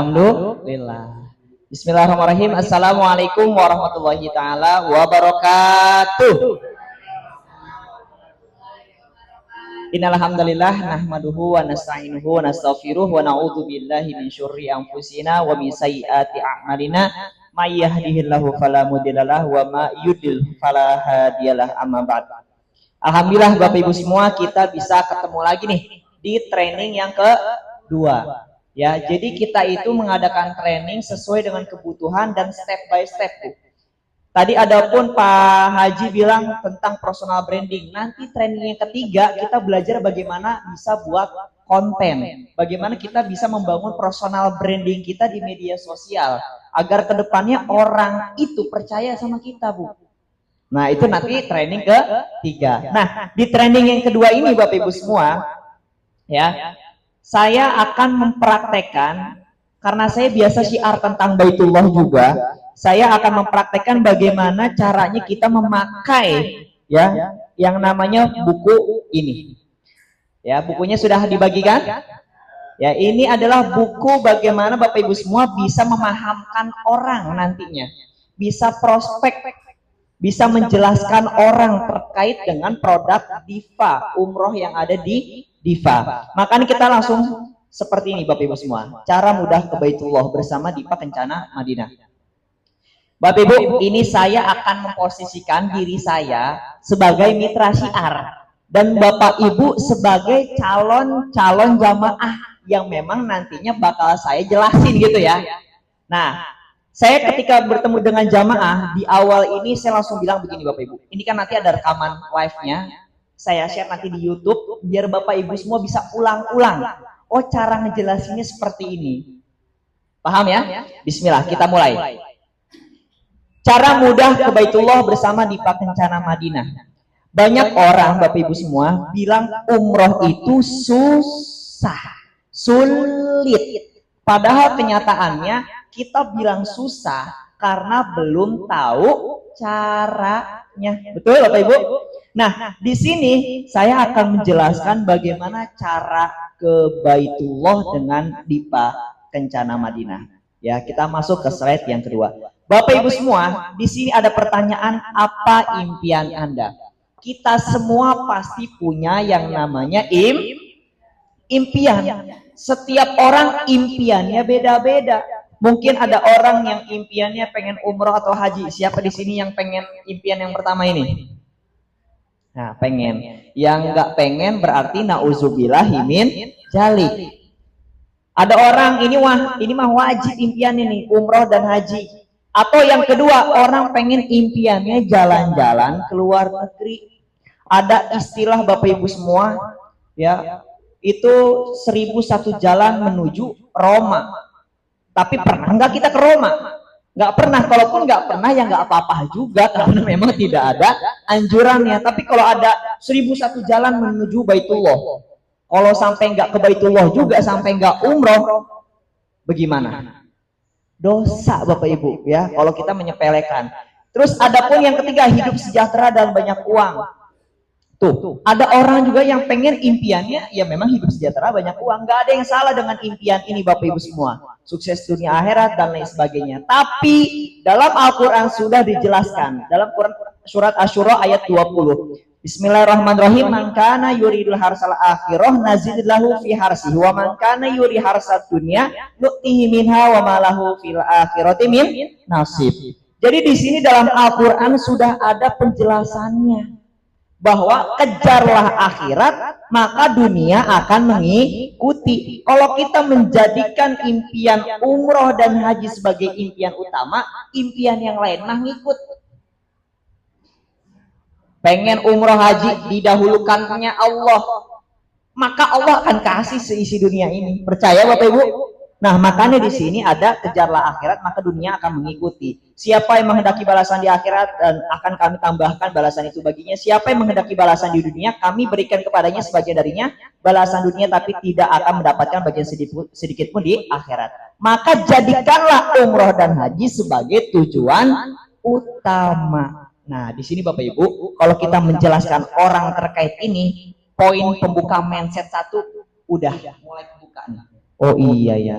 Alhamdulillah. Bismillahirrahmanirrahim. Assalamualaikum warahmatullahi taala wabarakatuh. Innal hamdalillah nahmaduhu wa nasta'inuhu wa nastaghfiruh wa na'udzu billahi min syurri anfusina wa min sayyiati a'malina. May yahdihillahu fala mudhillalah wa may yudlil fala hadiyalah. Amma ba'd. Alhamdulillah Bapak Ibu semua, kita bisa ketemu lagi nih di training yang kedua. Ya, jadi kita itu mengadakan training sesuai dengan kebutuhan dan step by step. Tadi adapun Pak Haji bilang tentang personal branding. Nanti training yang ketiga kita belajar bagaimana bisa buat konten. Bagaimana kita bisa membangun personal branding kita di media sosial agar kedepannya orang itu percaya sama kita, Bu. Nah, itu nanti training ketiga. Nah, di training yang kedua ini Bapak Ibu semua, ya, saya akan mempraktekkan, karena saya biasa syiar tentang Baitullah juga, saya akan mempraktekkan bagaimana caranya kita memakai ya yang namanya buku ini. Ya, bukunya sudah dibagikan. Ya, ini adalah buku bagaimana Bapak Ibu semua bisa memahamkan orang nantinya, bisa prospek, bisa menjelaskan orang terkait dengan produk Diva Umroh yang ada di Diva. Makanya kita langsung seperti ini Bapak Ibu semua, cara mudah ke Baitullah bersama Diva Kencana Madinah. Bapak Ibu, ini saya akan memposisikan diri saya sebagai mitra syiar dan Bapak Ibu sebagai calon jamaah yang memang nantinya bakal saya jelasin gitu ya. Nah, saya ketika bertemu dengan jamaah di awal ini saya langsung bilang begini Bapak Ibu, ini kan nanti ada rekaman live-nya, saya share nanti di YouTube biar Bapak Ibu semua bisa ulang-ulang. Oh, cara ngejelasinnya seperti ini. Paham ya? Bismillah, kita mulai. Cara mudah ke Baitullah bersama Diva Kencana Madinah. Banyak orang Bapak Ibu semua bilang umroh itu susah, sulit. Padahal kenyataannya kita bilang susah karena belum tahu caranya. Betul Bapak Ibu? Nah, di sini saya akan menjelaskan bagaimana cara ke Baitullah dengan Diva Kencana Madinah. Ya, kita masuk ke slide yang kedua. Bapak Ibu semua, di sini ada pertanyaan, apa impian Anda? Kita semua pasti punya yang namanya impian. Setiap orang impiannya beda-beda. Mungkin ada orang yang impiannya pengen umroh atau haji. Siapa di sini yang pengen impian yang pertama ini? Nah, pengen. Yang nggak pengen berarti nauzubillahi min dzalik. Ada orang ini mah wajib impian ini, umroh dan haji. Atau yang kedua, orang pengen impiannya jalan-jalan ke luar negeri. Ada istilah Bapak Ibu semua, ya, itu 1001 jalan menuju Roma. Tapi pernah nggak kita ke Roma? Nggak pernah. Kalaupun nggak pernah ya nggak apa-apa juga, karena memang tidak ada anjurannya. Tapi kalau ada 1001 jalan menuju Baitullah, kalau sampai nggak ke Baitullah juga, sampai nggak umroh, bagaimana? Dosa Bapak Ibu ya, kalau kita menyepelekan. Terus adapun yang ketiga, hidup sejahtera dan banyak uang. Tuh, ada orang juga yang pengen impiannya ya memang hidup sejahtera banyak uang. Gak ada yang salah dengan impian ini Bapak Ibu semua. Sukses dunia akhirat dan lain sebagainya. Tapi dalam Al-Quran sudah dijelaskan. Dalam Quran surat Asy-Syura ayat 20. Bismillahirrahmanirrahim. Man kana yuridul harsal akhirah nazid lahu fi harsihi wa man kana yuri harsad dunya nu'tihi minha wa ma lahu fil akhirati min nasib. Jadi di sini dalam Al-Qur'an sudah ada penjelasannya bahwa kejarlah akhirat maka dunia akan mengikuti. Kalau kita menjadikan impian umroh dan haji sebagai impian utama, impian yang lain mah ngikut. Pengen umroh haji didahulukannya Allah, maka Allah akan kasih seisi dunia ini. Percaya Bapak Ibu? Nah, makanya di sini ada kejarlah akhirat maka dunia akan mengikuti. Siapa yang menghendaki balasan di akhirat dan akan kami tambahkan balasan itu baginya. Siapa yang menghendaki balasan di dunia, kami berikan kepadanya sebagian darinya balasan dunia, tapi tidak akan mendapatkan bagian sedikit pun di akhirat. Maka jadikanlah umroh dan haji sebagai tujuan utama. Nah, di sini Bapak Ibu, kalau kita menjelaskan orang terkait ini, poin pembuka mindset 1 udah mulai kebuka nih. Oh iya ya.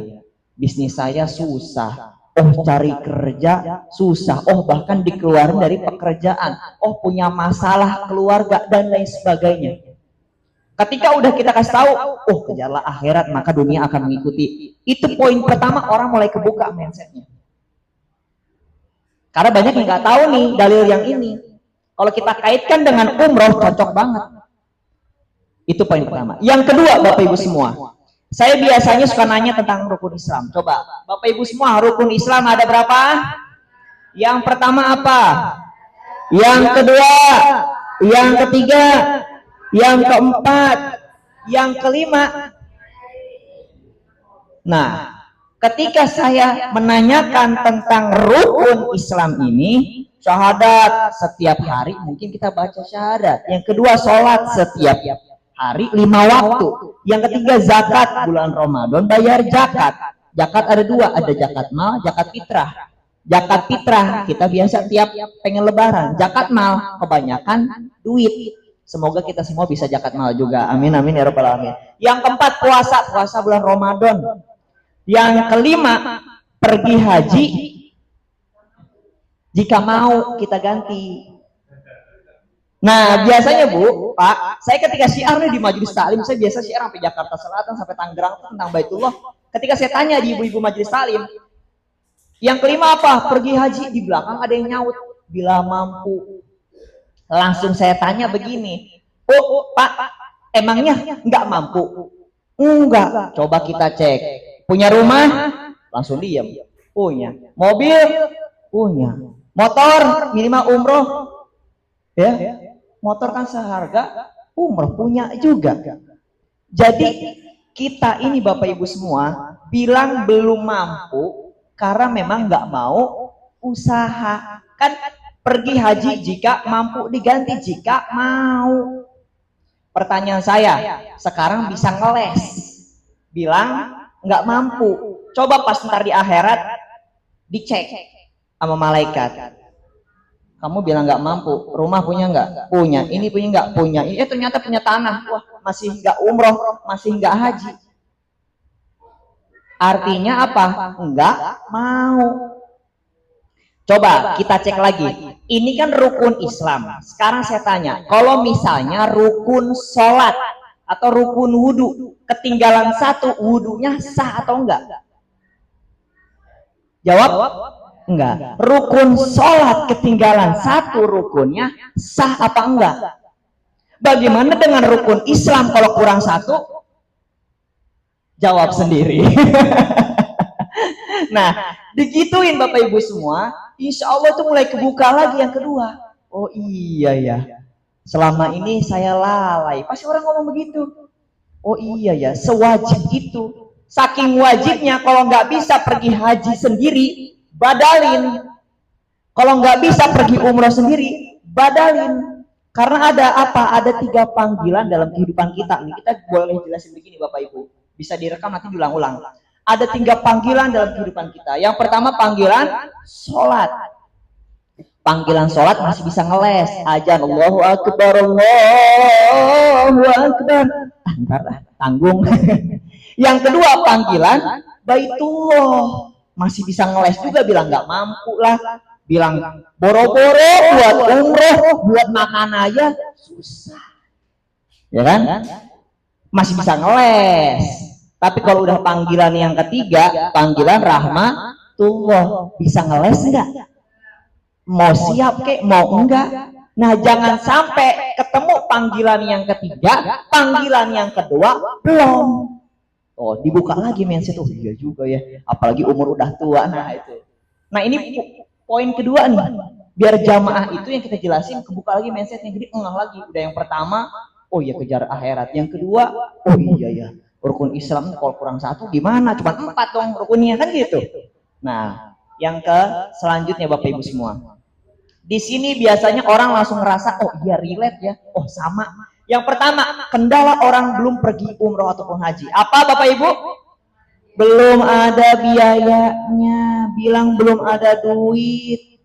bisnis saya susah, oh cari kerja susah, oh bahkan dikeluarin dari pekerjaan, oh punya masalah keluarga dan lain sebagainya. Ketika udah kita kasih tahu, oh kejarlah akhirat maka dunia akan mengikuti. Itu poin pertama, orang mulai kebuka mindsetnya. Karena banyak yang nggak tahu nih dalil yang ini. Kalau kita kaitkan dengan umroh cocok banget. Itu poin pertama. Yang kedua, Bapak Ibu semua, saya biasanya suka nanya tentang rukun Islam. Coba, Bapak Ibu semua, rukun Islam ada berapa? Yang pertama apa? Yang kedua, yang ketiga, yang keempat, yang kelima. Nah, ketika saya menanyakan tentang rukun Islam ini, syahadat setiap hari, mungkin kita baca syahadat. Yang kedua, sholat setiap hari 5 waktu. Yang ketiga, zakat bulan Ramadan, bayar zakat. Zakat ada 2, ada zakat mal, zakat fitrah. Zakat fitrah kita biasa tiap pengen lebaran. Zakat mal kebanyakan duit. Semoga kita semua bisa zakat mal juga. Amin amin ya rabbal alamin. Yang keempat, puasa bulan Ramadan. Yang kelima, pergi haji. Jika mau kita ganti. Nah, biasanya Bu, Pak, saya ketika syiar nih di majelis taklim, saya biasa syiar sampai Jakarta Selatan, sampai Tangerang tentang Baitullah. Ketika saya tanya di ibu-ibu majelis taklim, yang kelima apa? Pergi haji. Di belakang ada yang nyaut, bila mampu. Langsung saya tanya begini, oh Pak, emangnya nggak mampu? Enggak. Coba kita cek. Punya rumah? Langsung diam. Punya. Mobil? Punya. Motor? Minimal umroh? Ya. Motor kan seharga umroh, punya juga. Jadi kita ini Bapak Ibu semua bilang belum mampu karena memang nggak mau usaha. Kan pergi haji jika mampu diganti jika mau. Pertanyaan saya, sekarang bisa ngeles, bilang nggak mampu. Coba pas ntar di akhirat dicek sama malaikat. Kamu bilang nggak mampu, rumah punya nggak? Punya. Ini punya nggak? Punya. Ini ternyata punya tanah. Wah, masih nggak umroh, masih nggak haji. Artinya apa? Nggak mau. Coba kita cek lagi. Ini kan rukun Islam. Sekarang saya tanya, kalau misalnya rukun sholat atau rukun wudhu, ketinggalan satu, wudhunya sah atau enggak? Jawab, enggak. Rukun sholat ketinggalan satu, rukunnya sah apa enggak? Bagaimana dengan rukun Islam kalau kurang satu? Jawab sendiri. Nah, digituin Bapak Ibu semua, insya Allah tuh mulai kebuka lagi yang kedua. Oh iya ya, selama ini saya lalai. Pasti orang ngomong begitu. Oh iya ya, sewajib itu. Saking wajibnya, kalau nggak bisa pergi haji sendiri, badalin. Kalau nggak bisa pergi umroh sendiri, badalin. Karena ada apa? Ada 3 panggilan dalam kehidupan kita. Nih, kita boleh jelasin begini Bapak Ibu. Bisa direkam nanti diulang-ulang. Ada 3 panggilan dalam kehidupan kita. Yang pertama panggilan sholat. Panggilan sholat masih bisa ngeles. Azan Allahu Akbar, Allahu Akbar. Tanggung. Yang kedua panggilan Baitullah. Masih bisa ngeles juga, bilang nggak mampu lah. Bilang boro-boro buat umroh, buat makan aja susah. Ya kan? Masih bisa ngeles. Tapi kalau udah panggilan yang ketiga, panggilan rahmatullah, bisa ngeles enggak? Mau siap kek, mau enggak? Nah, jangan sampai ketemu panggilan yang ketiga, panggilan yang kedua belum. Oh, dibuka lagi mindset. Oh iya juga ya, apalagi umur udah tua. Nah itu. Nah ini poin kedua nih, biar jamaah itu yang kita jelasin kebuka lagi mindsetnya. Jadi enggak lagi. Udah yang pertama, oh iya kejar akhirat. Yang kedua, oh iya ya, rukun Islam kalau kurang satu gimana? Cuma 4 dong rukunnya, kan gitu. Nah, yang ke selanjutnya Bapak Ibu semua. Di sini biasanya orang langsung ngerasa, oh iya relate ya, oh sama. Yang pertama, kendala orang belum pergi umroh ataupun haji. Apa Bapak Ibu? Belum ada biayanya, bilang belum ada duit.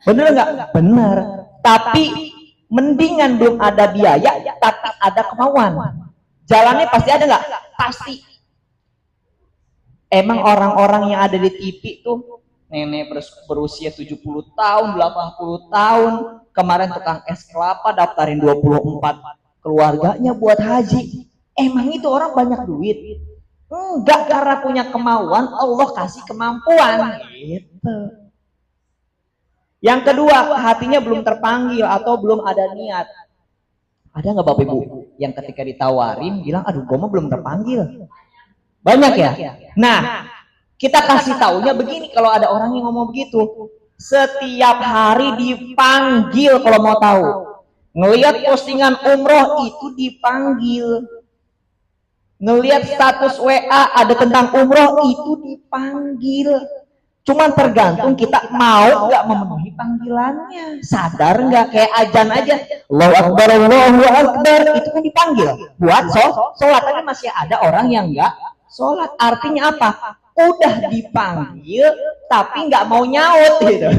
Bener nggak? Bener. Tapi mendingan belum ada biaya, tapi ada kemauan. Jalannya pasti ada nggak? Pasti. Emang orang-orang yang ada di TV tuh nenek berusia 70 tahun, 80 tahun, kemarin tukang es kelapa daftarin 24 keluarganya buat haji. Emang itu orang banyak duit? Enggak, karena punya kemauan, Allah kasih kemampuan. Gitu. Yang kedua, hatinya belum terpanggil atau belum ada niat. Ada nggak Bapak Ibu yang ketika ditawarin bilang, aduh gue mah belum terpanggil? Banyak ya? Nah, kita kasih taunya begini kalau ada orang yang ngomong begitu. Setiap hari dipanggil kalau mau tahu. Ngelihat postingan umroh itu dipanggil. Ngelihat status WA ada tentang umroh itu dipanggil. Cuman tergantung kita mau nggak memenuhi panggilannya. Sadar nggak? Kayak azan aja. Allahu Akbar, Allahu Akbar. Itu kan dipanggil. Buat sholat. Tapi masih ada orang yang nggak sholat. Artinya apa? Udah dipanggil tapi nggak mau nyaut gitu.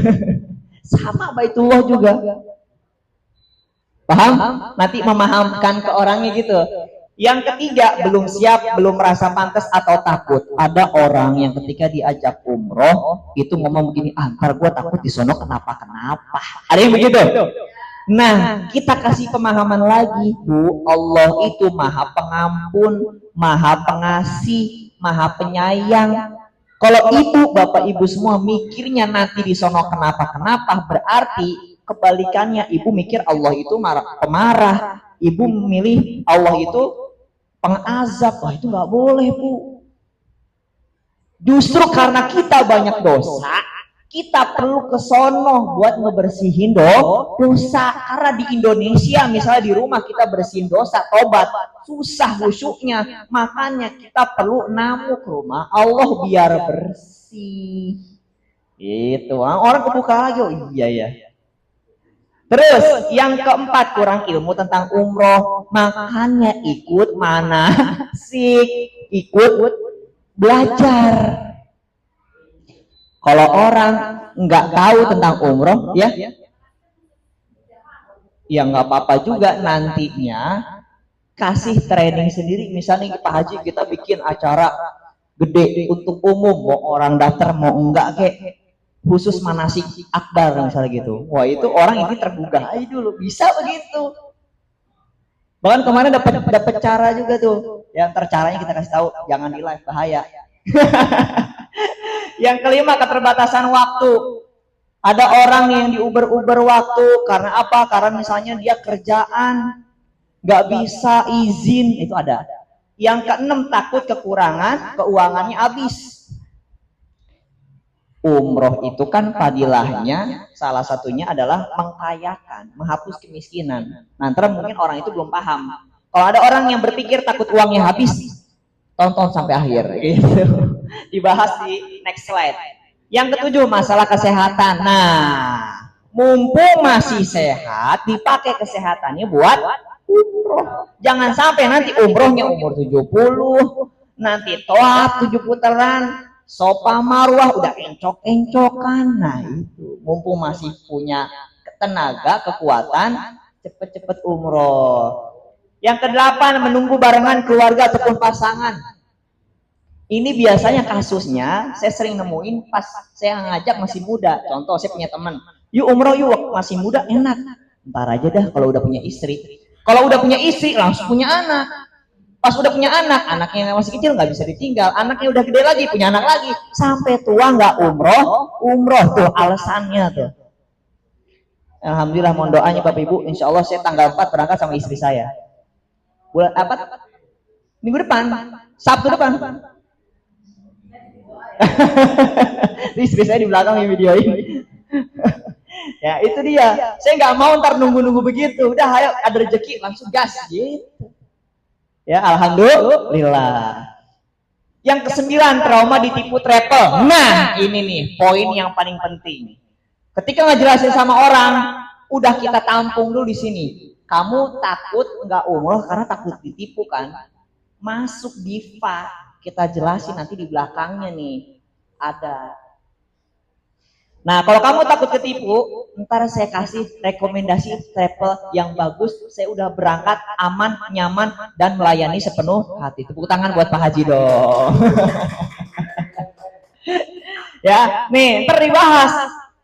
Sama Baitullah juga. Paham? Nanti memahamkan ke orangnya gitu. Yang ketiga, belum siap, belum merasa pantas atau takut. Ada orang yang ketika diajak umroh itu ngomong begini, ntar gue takut di sono kenapa-kenapa. Ada yang begitu? Nah, kita kasih pemahaman lagi, Bu. Allah itu maha pengampun, maha pengasih, maha penyayang. Kalau ibu, bapak ibu semua mikirnya nanti di sono kenapa-kenapa, berarti kebalikannya, ibu mikir Allah itu pemarah. Ibu memilih Allah itu pengazab. Wah, itu nggak boleh, Bu. Justru karena kita banyak dosa, kita perlu ke sono buat ngebersihin dosa. Karena di Indonesia misalnya di rumah kita bersihin dosa, tobat, susah khusyuknya. Makanya kita perlu namu ke rumah Allah biar bersih. Itu orang kebuka lagi. Oh iya ya. Terus yang keempat, kurang ilmu tentang umroh, makanya ikut manasik, ikut belajar. Kalau orang nggak tahu tentang umroh, ya nggak apa-apa juga, nantinya kasih training sendiri. Misalnya Pak Haji kita bikin acara gede untuk umum, mau orang daftar mau enggak kek, khusus manasik akbar misalnya gitu. Wah, itu orang ini tergugah aja dulu, bisa begitu. Bahkan kemarin dapat cara juga tuh. Yang tercaranya kita kasih tahu, jangan di live, bahaya. Yang kelima, keterbatasan waktu. Ada orang yang diuber-uber waktu karena apa? Karena misalnya dia kerjaan nggak bisa izin, itu ada. Yang keenam, takut kekurangan, keuangannya habis. Umroh itu kan fadilahnya salah satunya adalah mengkayakan, menghapus kemiskinan. Nah, ntar mungkin orang itu belum paham. Kalau ada orang yang berpikir takut uangnya habis, tonton sampai akhir gitu. Dibahas di next slide. Yang ketujuh, masalah kesehatan. Nah, mumpung masih sehat, dipakai kesehatannya buat umroh. Jangan sampai nanti umrohnya umur 70, nanti toat 7 putaran, sofa marwah udah encok-encokan. Nah, itu mumpung masih punya tenaga, kekuatan, cepet-cepet umroh. Yang kedelapan, menunggu barengan keluarga ataupun pasangan. Ini biasanya kasusnya saya sering nemuin pas saya ngajak masih muda. Contoh, saya punya teman, yuk umroh yuk, masih muda enak, ntar aja dah kalau udah punya istri. Kalau udah punya istri langsung punya anak. Pas udah punya anak, anaknya yang masih kecil nggak bisa ditinggal, anaknya udah gede lagi, punya anak lagi, sampai tua nggak umroh tuh alasannya tuh. Alhamdulillah, mohon doanya Bapak Ibu, insya Allah saya tanggal 4 berangkat sama istri saya. Bulan apa? Minggu depan, Sabtu depan. Istri saya di belakang yang video ini. Ya itu dia, saya nggak mau ntar nunggu-nunggu begitu, udah ayo ada rezeki langsung gas gitu. Ya, alhamdulillah. Yang kesembilan, trauma ditipu travel. Nah, ini nih poin yang paling penting. Ketika ngejelasin sama orang, udah kita tampung dulu di sini. Kamu takut nggak umroh karena takut ditipu kan? Masuk Diva, kita jelasin nanti di belakangnya nih ada. Nah, kalau kamu takut ketipu, ntar saya kasih rekomendasi travel yang bagus. Saya udah berangkat aman, nyaman, dan melayani sepenuh hati. Tepuk tangan buat Pak Haji dong. Ya, nih, ntar dibahas.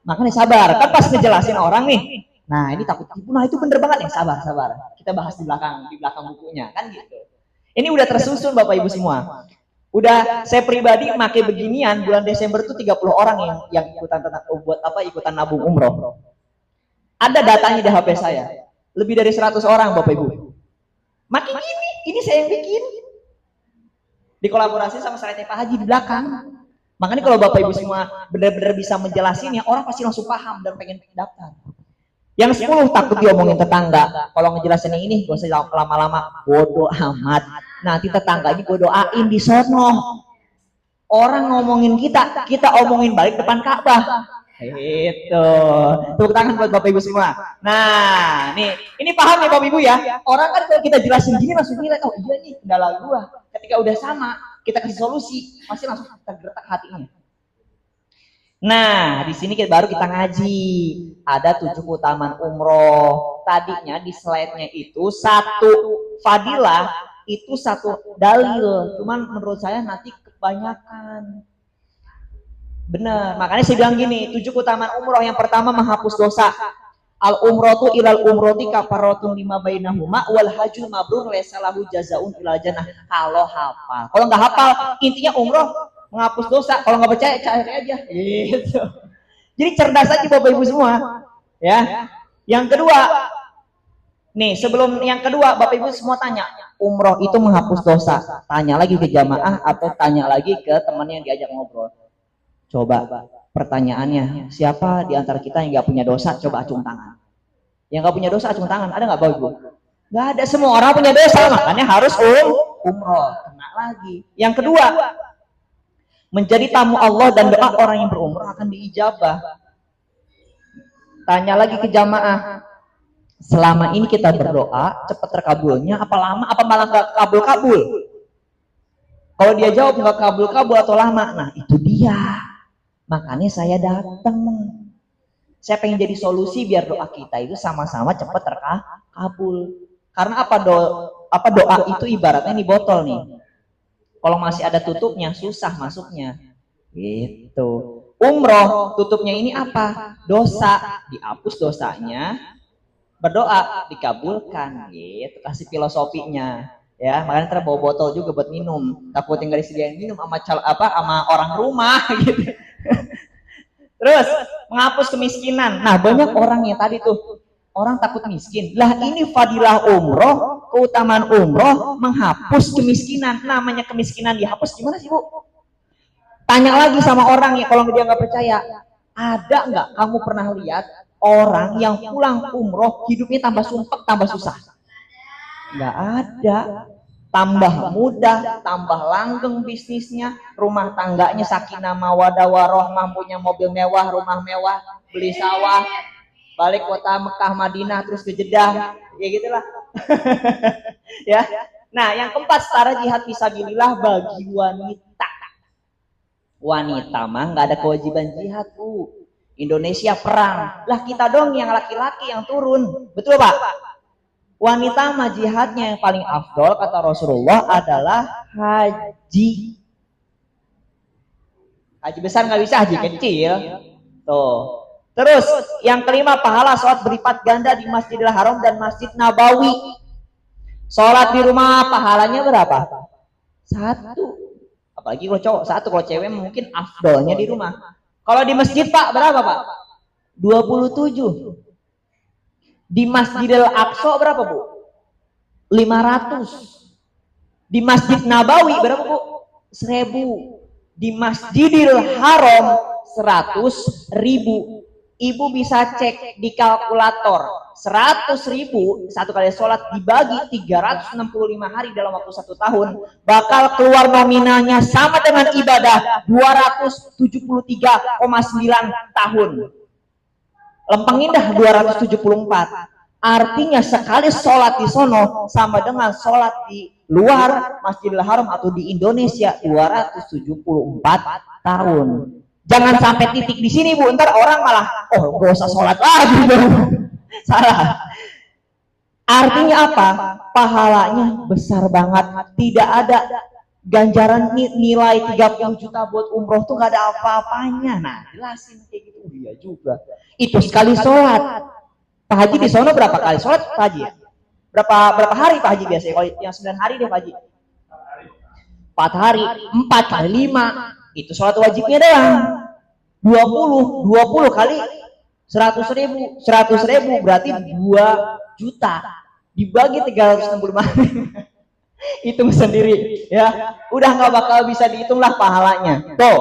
Makanya sabar, kan pas ngejelasin orang nih. Nah, ini takut tipu. Nah, itu bener banget ya, sabar, sabar. Kita bahas di belakang bukunya, kan gitu. Ini udah tersusun Bapak Ibu semua. Udah saya pribadi pakai beginian bulan Desember tuh 30 orang yang ikutan buat apa ikutan nabung umroh. Ada datanya di HP saya. Lebih dari 100 orang Bapak Ibu. Makin ini saya yang bikin. Dikolaborasi sama saya Pak Haji di belakang. Makanya kalau Bapak Ibu semua benar-benar bisa menjelasinnya, orang pasti langsung paham dan pengen daftar. Yang 10 takut diomongin tetangga. Kalau ngejelasin yang ini, gak usah lama-lama. Bodoh amat. Nanti tetangganya gue doain di sono. Orang ngomongin kita, kita omongin balik depan Ka'bah. Itu. Tepuk tangan buat Bapak Ibu semua. Nah, nih, ini paham ya Bapak Ibu ya? Orang kan kalau kita jelasin gini langsung nilai, oh iya nih kendala gua. Ketika udah sama, kita kasih solusi, pasti langsung tergerak hatinya. Nah, di sini baru kita ngaji. Ada 7 keutamaan umroh. Tadinya di slide-nya itu 1 fadilah, itu 1 dalil. Cuman menurut saya nanti kebanyakan. Benar, makanya saya bilang gini, 7 keutamaan umroh. Yang pertama menghapus dosa. Al umrotu ilal umroti kafaratun lima bainahuma wal hajjul mabrur laysa lahu jazaun ilal jannah. Kalau hafal. Kalau nggak hafal, intinya umroh menghapus dosa. Kalau nggak percaya cari aja. Gitu. Jadi cerdas aja Bapak Ibu semua. Ya. Yang kedua, nih sebelum yang kedua Bapak Ibu semua tanya, umroh itu menghapus dosa. Tanya lagi ke jamaah atau tanya lagi ke teman yang diajak ngobrol. Coba pertanyaannya, siapa di antara kita yang nggak punya dosa? Coba acung tangan. Yang nggak punya dosa acung tangan. Ada nggak Bapak Ibu? Nggak ada, semua orang punya dosa, makanya harus umroh. Kena lagi. Yang kedua, menjadi tamu Allah dan doa orang yang berumroh akan diijabah. Tanya lagi ke jamaah, selama ini kita berdoa cepat terkabulnya, apa lama, apa malah nggak kabul-kabul? Kalau dia jawab nggak kabul-kabul atau lama, nah itu dia. Makanya saya datang. Saya pengen jadi solusi biar doa kita itu sama-sama cepat terkabul. Karena apa doa itu ibaratnya nih botol nih. Kalau masih ada tutupnya susah masuknya. Gitu. Umroh tutupnya ini apa? Dosa, dihapus dosanya. Berdoa dikabulkan. Gitu. Kasih filosofinya. Ya, makanya ntar bawa botol juga buat minum. Takut tinggal disediain minum sama orang rumah gitu. Terus menghapus kemiskinan. Nah, banyak orang yang tadi tuh orang takut miskin. Lah ini fadilah umroh, keutamaan umroh menghapus kemiskinan. Namanya kemiskinan dihapus gimana sih, Bu? Tanya lagi sama orang ya kalau dia nggak percaya. Ada nggak kamu pernah lihat orang yang pulang umroh hidupnya tambah sumpek, tambah susah? Nggak ada. Tambah mudah, tambah langgeng bisnisnya, rumah tangganya sakinah mawaddah warahmah, punya mobil mewah, rumah mewah, beli sawah, balik kota Mekah, Madinah, terus ke Jeddah, ya gitulah. Ya. Nah, yang keempat setara jihad fisabilillah bagi wanita. Wanita mah nggak ada kewajiban jihad, Bu. Indonesia perang, lah kita dong yang laki-laki yang turun, betul Pak? Wanita mah jihadnya yang paling afdol kata Rasulullah adalah haji. Haji besar nggak bisa, haji kecil. Tuh. Terus yang kelima pahala sholat berlipat ganda di Masjidil Haram dan Masjid Nabawi. Sholat di rumah pahalanya berapa? 1. Apalagi kalau cowok 1, kalau cewek mungkin afdolnya di rumah. Kalau di masjid Pak berapa Pak? 27. Di Masjidil Aqsa berapa Bu? 500. Di Masjid Nabawi berapa Bu? 1000. Di Masjidil Haram 100.000. Ibu bisa cek di kalkulator 100.000 satu kali sholat dibagi 365 hari dalam waktu 1 tahun bakal keluar nominalnya sama dengan ibadah 273,9 tahun. Lempengin dah 274. Artinya sekali sholat di sono sama dengan sholat di luar Masjidil Haram atau di Indonesia 274 tahun. Jangan sampai titik di sini Bu, ntar orang malah gak usah sholat lagi. Salah. Artinya apa? Pahalanya besar banget. Tidak ada ganjaran nilai 30 juta buat umroh tuh gak ada apa-apanya. Nah, jelasin kayak gitu. Iya juga. Itu sekali sholat. Pak Haji di sono berapa kali sholat Pak Haji ya? Berapa hari Pak Haji biasanya? Kalau yang 9 hari deh Pak Haji. 4 hari, 4 kali 5. Itu sholat wajibnya doang. 20 kali 100.000. 100.000 berarti 2 juta. Dibagi 365 hari. Hitung sendiri ya, udah nggak bakal bisa dihitung lah pahalanya. Tuh,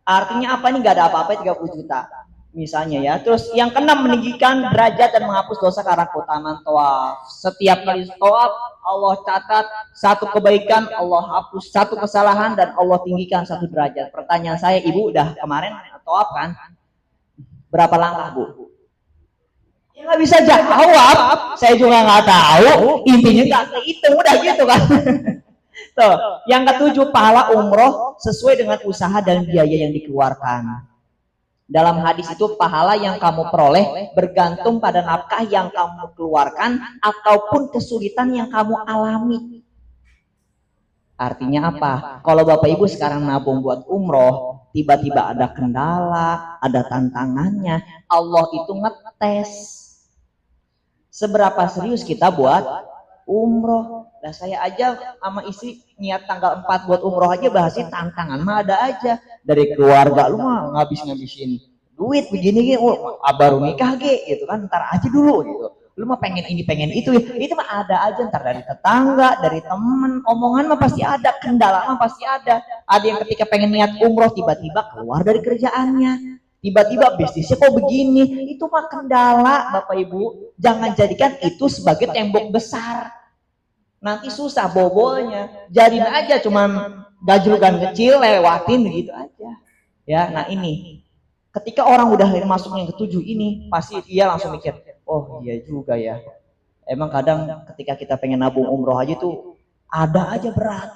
artinya apa nih? Nggak ada apa-apa 30 juta misalnya ya. Terus yang keenam, meninggikan derajat dan menghapus dosa karena keutamaan tawaf. Setiap kali tawaf Allah catat satu kebaikan, Allah hapus satu kesalahan, dan Allah tinggikan satu derajat. Pertanyaan saya, ibu udah kemarin tawaf kan? Berapa langkah bu? Ya nggak bisa jawab, saya juga nggak tahu, intinya nggak kehitung, udah gitu kan. Tuh, yang ketujuh, pahala umroh sesuai dengan usaha dan biaya yang dikeluarkan. Dalam hadis itu, pahala yang kamu peroleh bergantung pada nafkah yang kamu keluarkan ataupun kesulitan yang kamu alami. Artinya apa? Kalau Bapak Ibu sekarang nabung buat umroh, tiba-tiba ada kendala, ada tantangannya, Allah itu ngetes seberapa serius kita buat umroh. Nah, saya aja sama istri niat tanggal 4 buat umroh aja, bahasnya tantangan mah ada aja. Dari keluarga, lu mah ngabisin duit begini gitu, baru nikah gitu kan, ntar aja dulu gitu. Lu mah pengen ini pengen itu mah ada aja, ntar dari tetangga, dari temen, omongan mah pasti ada, kendala mah pasti ada. Ada yang ketika pengen niat umroh tiba-tiba keluar dari kerjaannya, tiba-tiba bisnisnya kok begini, itu mah kendala. Bapak Ibu, jangan jadikan itu sebagai tembok besar, nanti susah bobolnya. Jadiin aja cuman gajlukan kecil, lewatin begitu aja ya. Nah, ini ketika orang udah masuk yang ketujuh ini, pasti dia langsung mikir, oh iya juga ya, emang kadang ketika kita pengen nabung umroh aja tuh ada aja berat.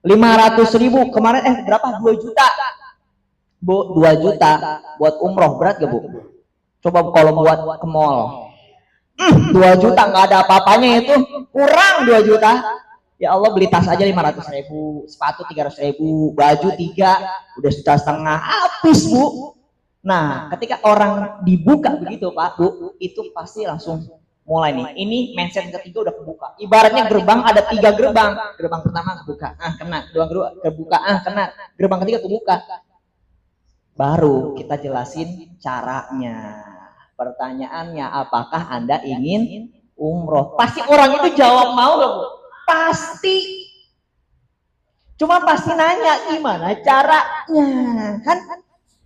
500.000 kemarin berapa, 2 juta Bu, 2 juta buat umroh, berat gak Bu? Coba kalau buat ke mall, 2 juta nggak ada apa-apanya, itu kurang 2 juta. Ya Allah, beli tas aja 500.000, sepatu 300.000, baju 3, udah 1,5 juta habis Bu. Nah, ketika orang dibuka begitu Pak Bu, itu pasti langsung mulai nih. Ini mindset ketiga udah kebuka. Ibaratnya gerbang ada 3 gerbang. Gerbang pertama kebuka, kena. Gerbang kebuka, kena. Gerbang ketiga kebuka. Baru kita jelasin caranya. Pertanyaannya, apakah Anda ingin umroh? Pasti orang itu jawab mau gak Bu? Pasti. Cuma pasti nanya gimana caranya, kan?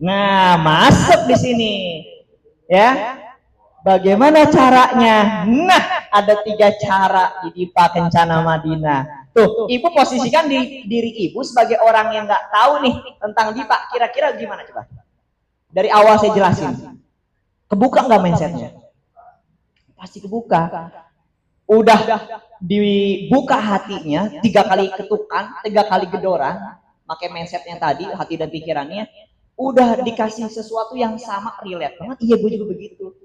Nah, masuk di sini. Ya. Bagaimana caranya? Nah, ada 3 cara di Dipa Kencana Madinah. Tuh, Ibu posisikan diri Ibu sebagai orang yang nggak tahu nih tentang Dipa. Kira-kira gimana coba? Dari awal saya jelasin. Kebuka nggak mindsetnya? Pasti kebuka. Udah dibuka hatinya, 3 kali ketukan, 3 kali gedoran, pakai mindsetnya tadi, hati dan pikirannya, udah dikasih sesuatu yang sama, relate banget. Iya, gue juga begitu.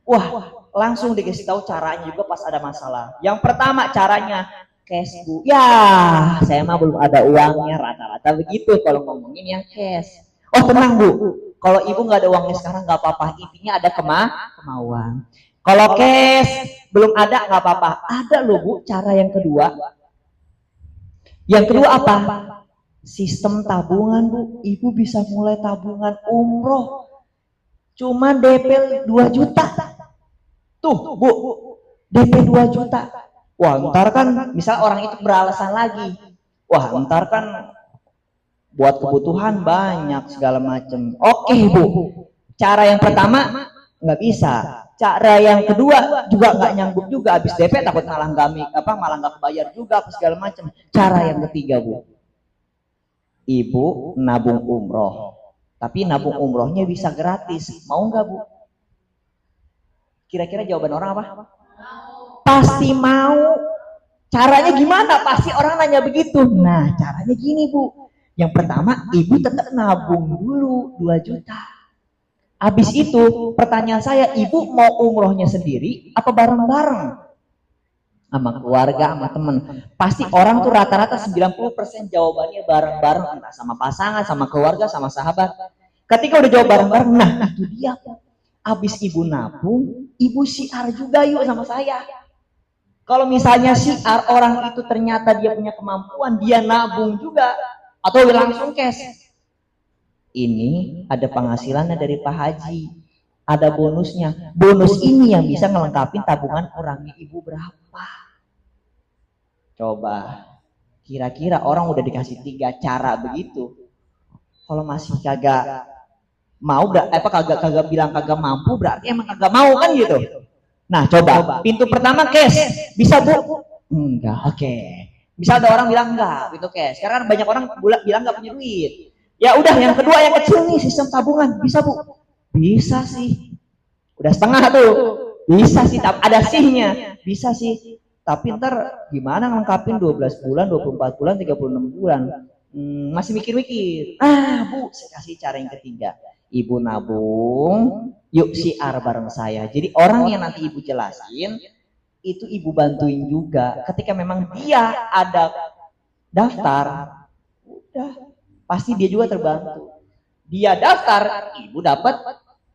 Wah, langsung dikasih tahu caranya juga pas ada masalah. Yang pertama caranya cash Bu. Ya, saya mah belum ada uangnya, rata-rata begitu kalau ngomongin yang cash. Oh tenang Bu, kalau Ibu nggak ada uangnya sekarang nggak apa-apa, intinya ada kemauan. Kalau cash belum ada nggak apa-apa, ada loh Bu cara yang kedua. Yang kedua apa? Sistem tabungan Bu. Ibu bisa mulai tabungan umroh. Cuma DP 2 juta. Tuh Bu, DP 2 juta. Wah ntar kan misal orang itu beralasan lagi, wah ntar kan buat kebutuhan banyak segala macem. Oke Bu, cara yang pertama nggak bisa. Cara yang kedua juga nggak nyanggup juga, habis DP takut malah nggak kebayar juga segala macem. Cara yang ketiga Bu, Ibu nabung umroh, tapi nabung umrohnya bisa gratis. Mau nggak Bu? Kira-kira jawaban orang apa? Pasti mau. Caranya gimana? Pasti orang nanya begitu. Nah, caranya gini Bu. Yang pertama, Ibu tetap nabung dulu 2 juta. Habis itu, pertanyaan saya, Ibu mau umrohnya sendiri apa bareng-bareng? sama keluarga, sama temen. Pasti orang tuh rata-rata 90% jawabannya bareng-bareng, entah sama pasangan, sama keluarga, sama sahabat. Ketika udah jawab bareng-bareng, nah itu dia. Abis ibu nabung, ibu syiar juga yuk sama saya. Kalau misalnya syiar orang itu ternyata dia punya kemampuan, dia nabung juga, atau langsung cash. Ini ada penghasilannya dari Pak Haji, ada bonusnya. Bonus ini yang bisa ngelengkapin tabungan orangnya ibu berapa. Coba, kira-kira orang udah dikasih 3 cara begitu, kalau masih kagak mau, kagak bilang kagak mampu, berarti emang kagak mau kan gitu. Nah coba, pintu pertama cash, bisa bu? Enggak, oke. Bisa ada orang bilang enggak, pintu cash. Sekarang banyak orang bilang enggak punya duit. Ya udah, yang kedua yang kecil nih, sistem tabungan, bisa bu? Bisa sih. Udah setengah tuh. Bisa sih, ada sihnya. Bisa sih. Tapi ntar gimana ngelengkapin 12 bulan, 24 bulan, 36 bulan. Masih mikir-mikir. Bu, saya kasih cara yang ketiga. Ibu nabung, yuk syiar bareng saya. Jadi orang yang nanti ibu jelasin, itu ibu bantuin juga. Ketika memang dia ada daftar, udah pasti dia juga terbantu. Dia daftar, ibu dapat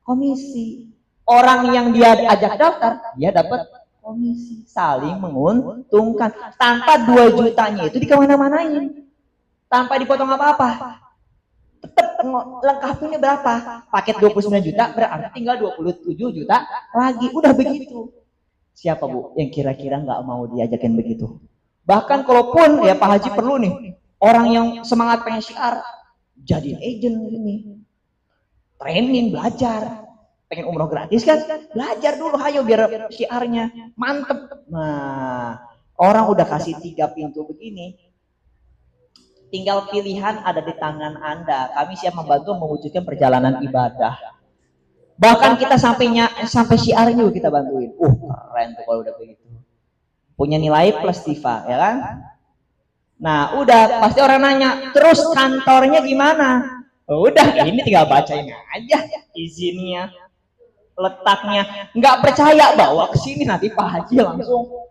komisi. Orang yang dia ajak daftar, dia dapat komisi. Saling menguntungkan. Tanpa 2 jutanya itu dikemana-manain, tanpa dipotong apa-apa. Tetap lengkapnya berapa? Paket 29 juta berarti tinggal 27 juta lagi. Udah begitu. Siapa bu yang kira-kira nggak mau diajakin begitu? Bahkan kalaupun ya Pak Haji perlu nih orang yang semangat pengen syiar, jadi agent ini, training, belajar, pengen umroh gratis kan, belajar dulu ayo biar syiarnya mantep. Nah orang udah kasih 3 pintu begini, tinggal pilihan ada di tangan Anda. Kami siap membantu mewujudkan perjalanan ibadah. Bahkan kita sampai syiarnya juga kita bantuin. Keren tuh kalau udah begitu. Punya nilai plus Tifa, ya kan? Nah, udah pasti orang nanya, terus kantornya gimana? Udah, ini tinggal bacain aja izinnya, letaknya. Nggak percaya, bawa ke sini nanti Pak Haji langsung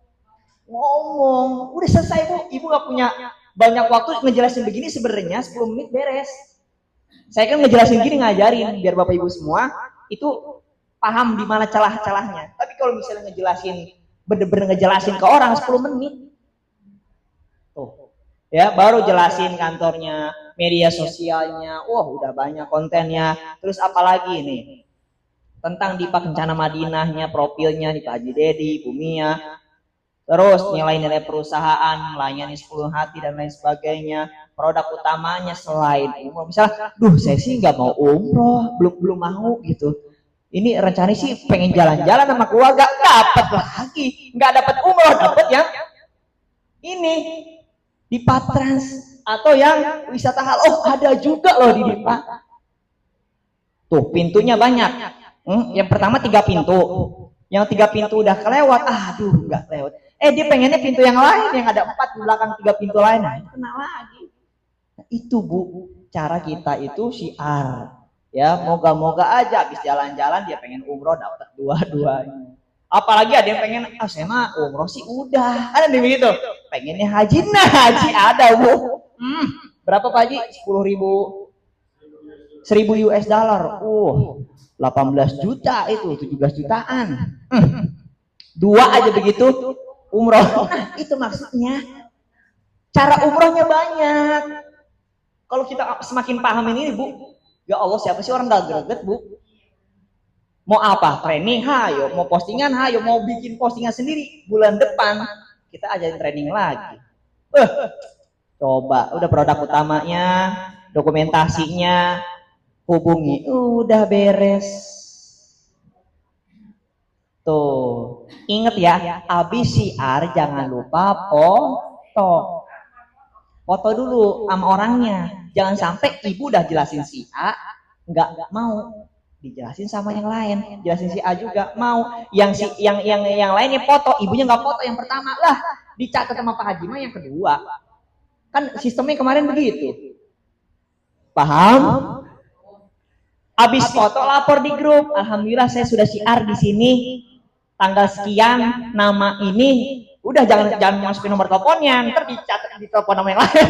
ngomong. Udah selesai bu, ibu nggak punya banyak waktu ngejelasin begini, sebenarnya 10 menit beres. Saya kan ngejelasin gini, ngajarin biar bapak ibu semua itu paham di mana celah-celahnya. Tapi kalau misalnya ngejelasin, bener-bener ngejelasin ke orang 10 menit, tuh ya baru jelasin kantornya, media sosialnya, udah banyak kontennya. Terus apalagi nih tentang Dipa Kencana Madinahnya, profilnya Dipa Haji Dedi, Bumia. Terus nilai-nilai perusahaan, melayani 10 hati dan lain sebagainya. Produk utamanya selain umroh, misalnya, saya sih nggak mau umroh, belum mau gitu. Ini rencana sih pengen jalan-jalan sama keluarga, dapat lagi, nggak dapat umroh, dapat yang ini di Patrans atau yang wisata halal. Ada juga loh di Dipa. Tuh pintunya banyak. Yang pertama 3 pintu. Yang 3 pintu udah kelewat, nggak kelewat. Dia pengennya pintu yang lain, yang ada 4 di belakang 3 pintu lain. Nah, itu kena lagi. Nah, itu bu, cara kita itu syiar. Ya, moga-moga aja habis jalan-jalan dia pengen umroh dapat dua-duanya. Apalagi ada yang pengen, saya mah umroh sih udah. Ada yang begitu. Pengennya haji, haji ada bu. Berapa Pak Haji? 10.000 US dollar. 18 juta itu, 17 jutaan. 2 aja begitu umroh. Nah, itu maksudnya. Cara umrohnya banyak. Kalau kita semakin paham ini, bu, ya Allah, siapa sih orang gak greget, bu? Mau apa? Training, hayo. Mau postingan, hayo. Mau bikin postingan sendiri bulan depan, kita ajarin training lagi. Coba, udah produk utamanya, dokumentasinya, hubungi, udah beres. Tuh, inget ya, abis syiar jangan lupa foto dulu sama orangnya. Jangan sampai ibu udah jelasin si A, nggak mau dijelasin sama yang lain. Jelasin si A juga mau, yang lainnya foto, ibunya nggak foto yang pertama lah, dicatat sama Pak Haji mah yang kedua. Kan sistemnya kemarin begitu. Paham? Abis foto lapor di grup. Alhamdulillah saya sudah syiar di sini. Tanggal sekian, nama ini, Udah jangan masukin nomor teleponnya, ntar dicatat di telepon nama yang lain.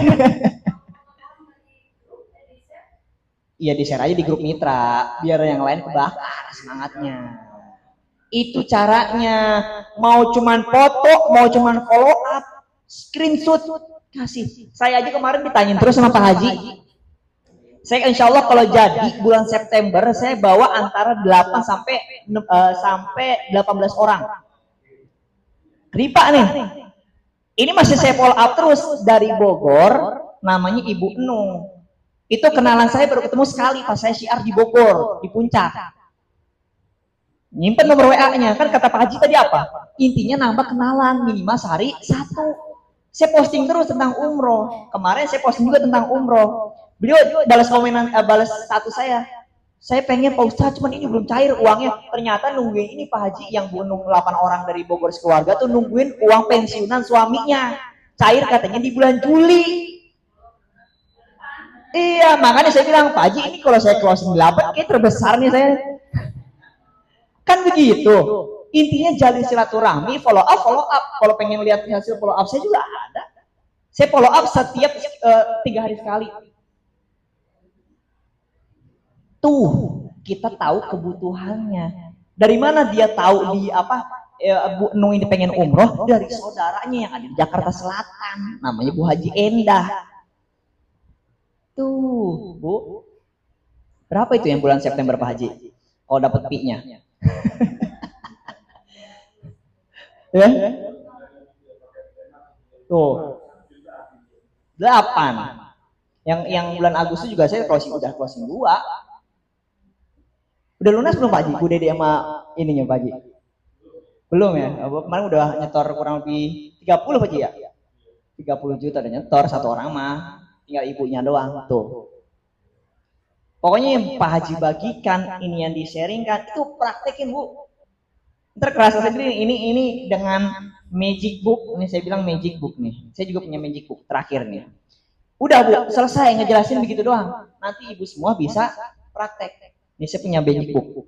Iya di share aja di grup mitra, biar yang lain kebakar semangatnya. Itu caranya. Mau cuman foto, mau cuman follow up, screenshot kasih. Saya aja kemarin ditanyain terus sama Pak Haji. Saya insya Allah kalau jadi bulan September saya bawa antara 8 sampai 18 orang. Ripa nih. Ini masih saya follow up terus dari Bogor, namanya Ibu Enung. Itu kenalan saya baru ketemu sekali pas saya syiar di Bogor, di Puncak. Nyimpen nomor WA-nya, kan kata Pak Haji tadi apa? Intinya nambah kenalan, minimal sehari 1. Saya posting terus tentang umroh. Kemarin saya posting juga tentang umroh. Beliau balas komenan, balas status saya. Saya pengen Pak Ustadz, cuman ini belum cair uangnya. Ternyata nungguin ini Pak Haji yang bunuh 8 orang dari Bogor sekeluarga tuh nungguin uang pensiunan suaminya. Cair katanya di bulan Juli. Iya, makanya saya bilang, Pak Haji ini kalau saya closing 8, kayak terbesar nih saya. Kan begitu. Intinya jalin silaturahmi, follow up. Kalau pengen lihat hasil follow up saya juga ada. Saya follow up setiap 3 hari sekali. Tuh, kita tahu kebutuhannya. Dari mana dia tahu di apa? Bu Nung ini pengen umroh dari saudaranya yang ada di Jakarta Selatan, namanya Bu Haji Endah. Tuh, Bu. Berapa itu yang bulan September Pak Haji? Kalau dapat pi-nya. Ya? Tuh. 8. Yang bulan Agustus juga saya closing 2. Udah lunas belum Pak Haji? Bu Dede sama ininya Pak Haji? Belum ya? Kemarin udah nyetor kurang lebih 30 Pak Haji ya? 30 juta udah nyetor satu orang mah. Tinggal ibunya doang. Tuh. Pokoknya yang Pak Haji bagikan, ini yang di-sharingkan, itu praktekin Bu. Ntar kerasa sendiri, ini dengan magic book, ini saya bilang magic book nih. Saya juga punya magic book, terakhir nih. Udah Bu, selesai ngejelasin begitu doang. Nanti ibu semua bisa praktek. Ini saya punya magic book.